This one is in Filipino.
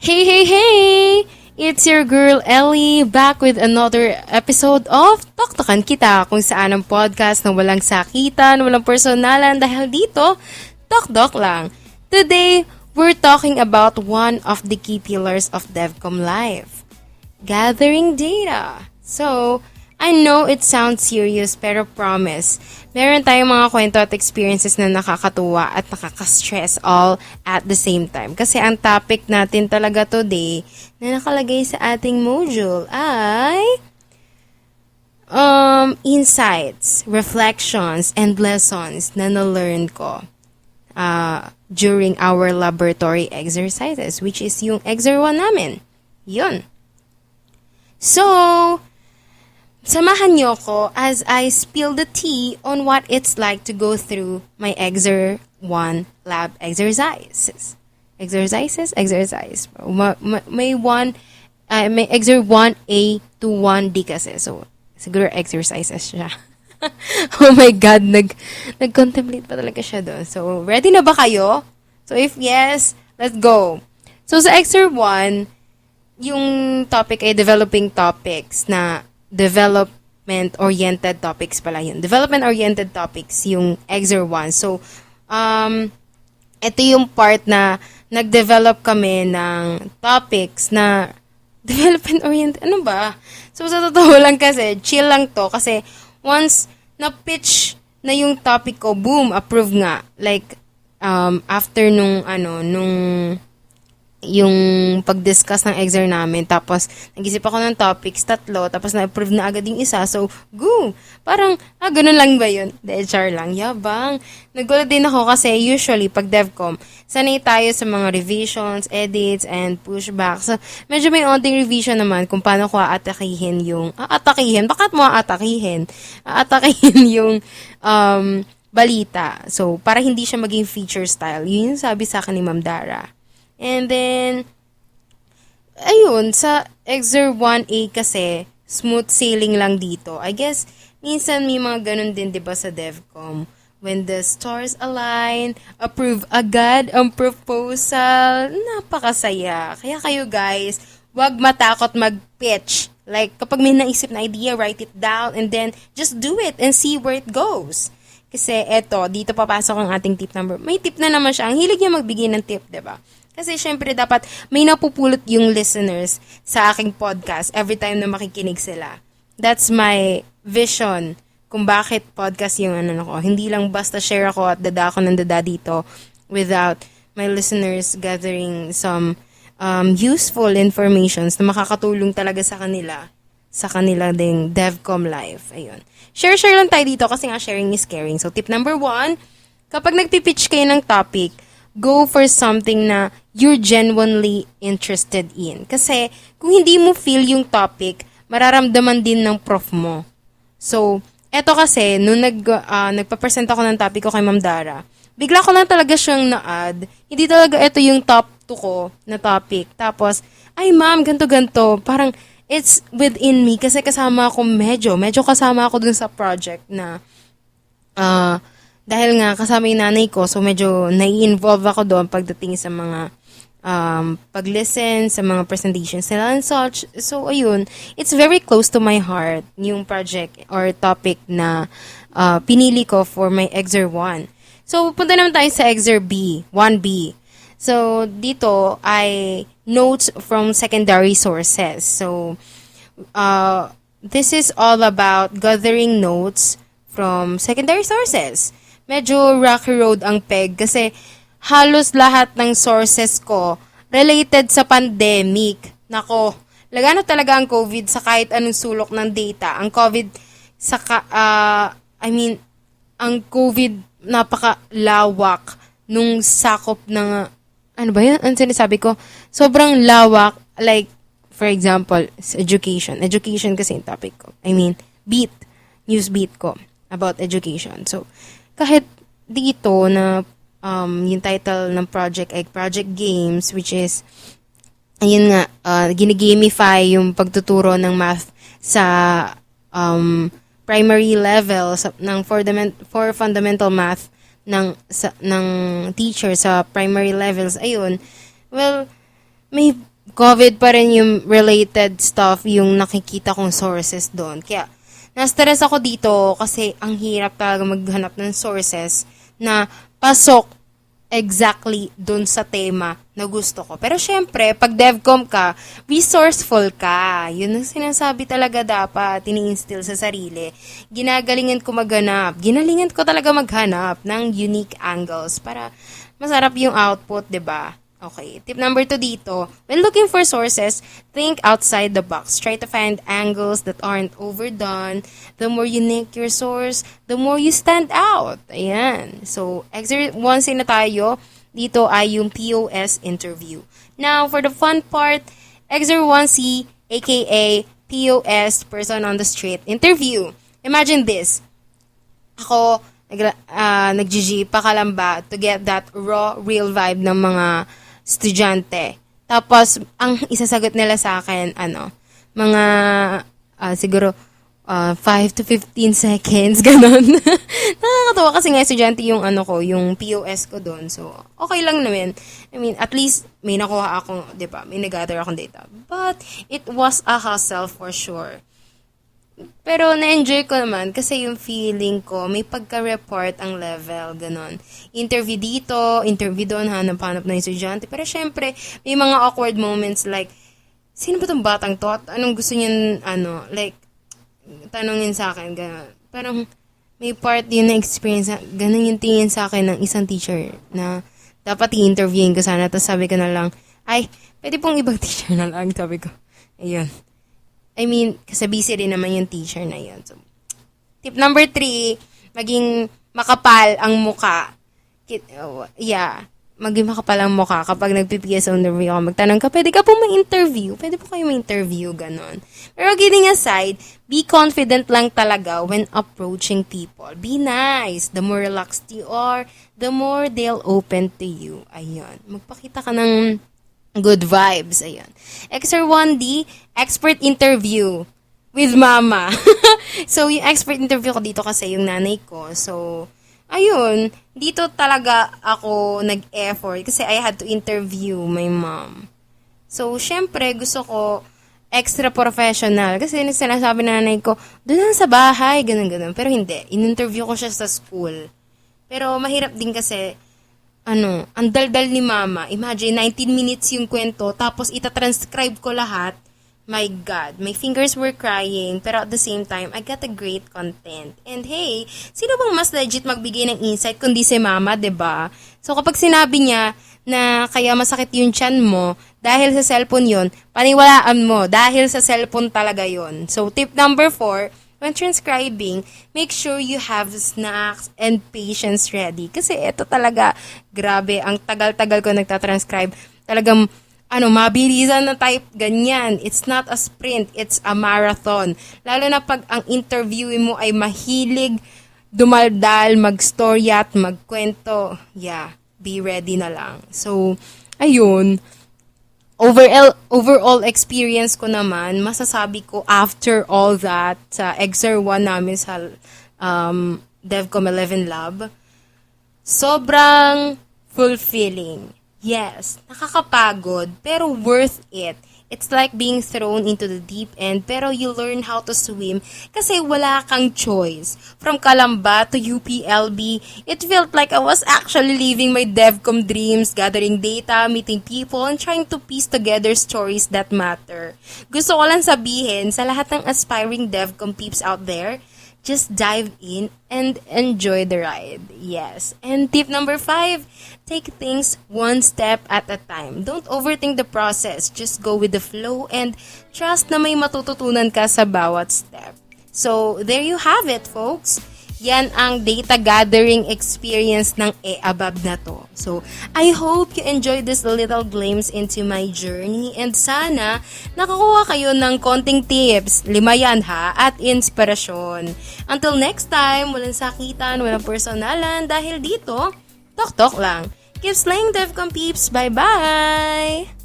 Hey, hey, hey! It's your girl Ellie back with another episode of Toktokan Kita, kung saan ang podcast na walang sakitan, walang personalan dahil dito, tok-tok lang. Today, we're talking about one of the key pillars of DevCom Life, gathering data. So, I know it sounds serious pero promise, meron tayong mga kwento at experiences na nakakatuwa at nakaka-stress all at the same time. Kasi ang topic natin talaga today na nakalagay sa ating module ay insights, reflections, and lessons na na-learn ko during our laboratory exercises, which is yung Exer 1 namin. Yun. So, samahan niyo ko as I spill the tea on what it's like to go through my Exer 1 lab exercises. May Exer 1A to 1D kasi. So, siguro exercises siya. Oh my God, nag-contemplate pa talaga siya doon. So, ready na ba kayo? So, if yes, let's go. So, sa Exer 1, yung topic ay developing topics na development-oriented topics pala yun. Development-oriented topics, yung Exer 1. So, ito yung part na nag-develop kami ng topics na development-oriented. Ano ba? So, sa totoo lang kasi, chill lang to. Kasi, once na-pitch na yung topic ko, boom, approve nga. Like, after yung pag-discuss ng exam namin, tapos nag-isip ako ng topics, 3, tapos na-approve na agad yung isa, so, go! Parang, ganun lang ba yun? HR lang, yabang. Nagulat din ako kasi usually, pag DevCom, sanay tayo sa mga revisions, edits, and pushbacks. So, medyo may onting revision naman kung paano ko aatakihin yung, bakit mo aatakihin? Aatakihin yung, balita. So, para hindi siya maging feature style. Yun yung sabi sa akin ni Ma'am Dara. And then, ayun, sa Exer 1A kasi, smooth sailing lang dito. I guess, minsan may mga ganun din, diba, sa DevCom. When the stars align, approve agad ang proposal. Napakasaya. Kaya kayo guys, wag matakot mag-pitch. Like, kapag may naisip na idea, write it down and then just do it and see where it goes. Kasi dito papasok ang ating tip number. May tip na naman siya. Ang hilig niya magbigay ng tip, diba? Kasi syempre dapat may napupulot yung listeners sa aking podcast every time na makikinig sila. That's my vision kung bakit podcast yung ko. Hindi lang basta share ako at dada ako ng dada dito without my listeners gathering some useful informations na makakatulong talaga sa kanila ding DevCom life. Ayun. Share lang tayo dito kasi nga sharing is caring. So tip number 1, kapag nagpipitch kayo ng topic, go for something na you're genuinely interested in. Kasi, kung hindi mo feel yung topic, mararamdaman din ng prof mo. So, eto kasi, nung nagpa-present ako ng topic ko kay Ma'am Dara, bigla ko lang talaga siyang na-add. Hindi talaga ito yung top 2 ko na topic. Tapos, ay ma'am, ganto. Parang, it's within me kasi kasama ako medyo kasama ako dun sa project na, dahil nga kasama yung nanay ko, so medyo nai-involve ako doon pagdating sa mga pag-listen, sa mga presentations nila and such. So, ayun, it's very close to my heart, yung project or topic na pinili ko for my Exer 1. So, punta naman tayo sa Exer B, 1B. So, dito ay notes from secondary sources. So, this is all about gathering notes from secondary sources. Medyo rocky road ang peg kasi halos lahat ng sources ko related sa pandemic. Nako, lagano talaga ang COVID sa kahit anong sulok ng data. Ang COVID ang COVID napakalawak nung sakop ng, ano ba yun? Ang sinasabi ko? Sobrang lawak, like, for example, education. Education kasi yung topic ko. News beat ko about education. So, kahit dito na yung title ng project ay Project Games, which is, ayun nga, ginigamify yung pagtuturo ng math sa primary level for fundamental math ng teacher sa primary levels. Ayun, well, may COVID pa rin yung related stuff, yung nakikita kong sources doon. Kaya, na-stress ako dito kasi ang hirap talaga maghanap ng sources na pasok exactly doon sa tema na gusto ko. Pero syempre, pag DevCom ka, resourceful ka. Yun ang sinasabi talaga dapat, ini-instill sa sarili. Ginalingan ko talaga maghanap ng unique angles para masarap yung output, 'di ba? Okay, tip number 2 dito. When looking for sources, think outside the box. Try to find angles that aren't overdone. The more unique your source, the more you stand out. Ayan. So, excerpt 1C na tayo. Dito ay yung POS interview. Now, for the fun part, excerpt 1C, aka POS, person on the street interview. Imagine this. Ako, nag-GG pa kalamba to get that raw, real vibe ng mga estudyante. Tapos, ang isasagot nila sa akin, mga, siguro, 5 to 15 seconds, ganon. Nakakatawa kasi nga estudyante yung yung POS ko doon. So, okay lang naman. I mean, at least may nakuha akong, 'di ba? May nag-gather akong data. But it was a hustle for sure. Pero na-enjoy ko naman kasi yung feeling ko, may pagka-report ang level, ganon. Interview dito, interview doon, hanap-hanap na estudyante. Pero syempre, may mga awkward moments like, sino ba tong batang to? At anong gusto niyan, tanongin sa akin, ganon. Parang, may part yun na experience, ganon yung tingin sa akin ng isang teacher na dapat i-interviewin ko sana. Tapos sabi ko na lang, ay, pwede pong ibang teacher na lang, sabi ko. Ayun. I mean, kasi busy rin naman yung teacher na yun. So, tip number 3, maging makapal ang muka. Maging makapal ang muka kapag nag-PPS interview ka. Magtanong ka, pwede ka po ma-interview? Pwede po kayo ma-interview, ganon. Pero kidding aside, be confident lang talaga when approaching people. Be nice. The more relaxed you are, the more they'll open to you. Ayun. Magpakita ka ng good vibes. Ayan. Exer 1D, expert interview with mama. So, yung expert interview ko dito kasi yung nanay ko. So, ayun. Dito talaga ako nag-effort kasi I had to interview my mom. So, syempre, gusto ko extra professional. Kasi sinasabi na nanay ko, doon lang sa bahay, ganun-ganun. Pero hindi. In-interview ko siya sa school. Pero mahirap din kasi ang daldal ni mama. Imagine, 19 minutes yung kwento, tapos itatranscribe ko lahat. My God, my fingers were crying, pero at the same time, I got a great content. And hey, sino bang mas legit magbigay ng insight kundi si mama, 'di ba? So kapag sinabi niya na kaya masakit yung tiyan mo dahil sa cellphone yon, paniwalaan mo dahil sa cellphone talaga yon. So tip number 4, when transcribing, make sure you have snacks and patience ready. Kasi ito talaga, grabe, ang tagal-tagal ko nagtatranscribe. Talagang, mabilisan na type, ganyan. It's not a sprint, it's a marathon. Lalo na pag ang interview mo ay mahilig, dumaldal, mag-storya at magkwento. Yeah, be ready na lang. So, ayun. Overall experience ko naman, masasabi ko after all that, sa Exer 1 namin sa DevCom 11 Lab, sobrang fulfilling. Yes, nakakapagod, pero worth it. It's like being thrown into the deep end, pero you learn how to swim kasi wala kang choice. From Calamba to UPLB, it felt like I was actually living my DevCom dreams, gathering data, meeting people, and trying to piece together stories that matter. Gusto ko lang sabihin sa lahat ng aspiring DevCom peeps out there, just dive in and enjoy the ride. Yes. And tip number 5, take things one step at a time. Don't overthink the process. Just go with the flow and trust na may matututunan ka sa bawat step. So, there you have it, folks. Yan ang data gathering experience ng EABAB na to. So, I hope you enjoyed this little glimpse into my journey and sana nakakuha kayo ng konting tips, 5 yan ha, at inspirasyon. Until next time, walang sakitan, walang personalan dahil dito, talk-talk lang. Keep slaying DevCom peeps. Bye-bye!